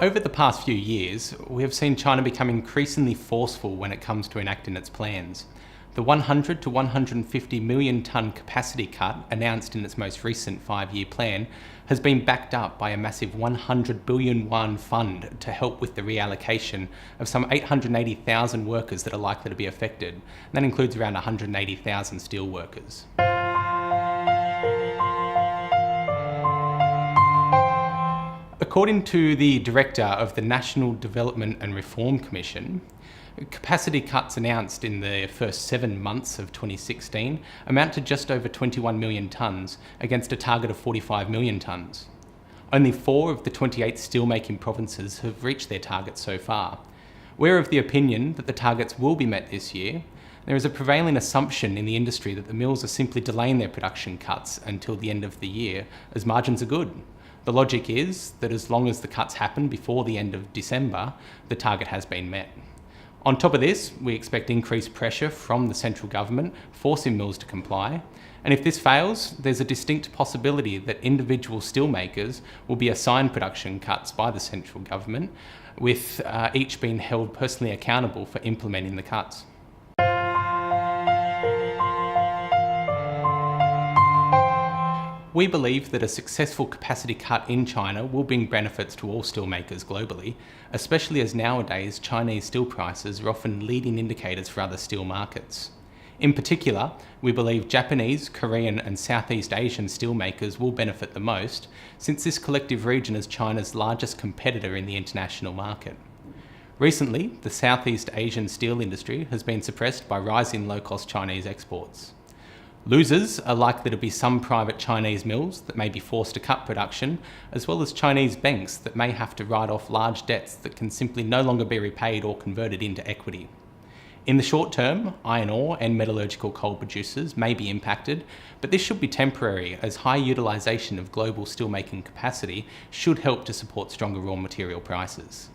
Over the past few years, we have seen China become increasingly forceful when it comes to enacting its plans. The 100 to 150 million tonne capacity cut announced in its most recent 5-year plan has been backed up by a massive 100 billion yuan fund to help with the reallocation of some 880,000 workers that are likely to be affected. And that includes around 180,000 steel workers. According to the director of the National Development and Reform Commission, capacity cuts announced in the first 7 months of 2016 amount to just over 21 million tonnes against a target of 45 million tonnes. Only 4 of the 28 steelmaking provinces have reached their targets so far. We're of the opinion that the targets will be met this year. There is a prevailing assumption in the industry that the mills are simply delaying their production cuts until the end of the year as margins are good. The logic is that as long as the cuts happen before the end of December, the target has been met. On top of this, we expect increased pressure from the central government, forcing mills to comply. And if this fails, there's a distinct possibility that individual steelmakers will be assigned production cuts by the central government, with each being held personally accountable for implementing the cuts. We believe that a successful capacity cut in China will bring benefits to all steelmakers globally, especially as nowadays Chinese steel prices are often leading indicators for other steel markets. In particular, we believe Japanese, Korean and Southeast Asian steelmakers will benefit the most, since this collective region is China's largest competitor in the international market. Recently, the Southeast Asian steel industry has been suppressed by rising low-cost Chinese exports. Losers are likely to be some private Chinese mills that may be forced to cut production, as well as Chinese banks that may have to write off large debts that can simply no longer be repaid or converted into equity. In the short term, iron ore and metallurgical coal producers may be impacted, but this should be temporary as high utilisation of global steelmaking capacity should help to support stronger raw material prices.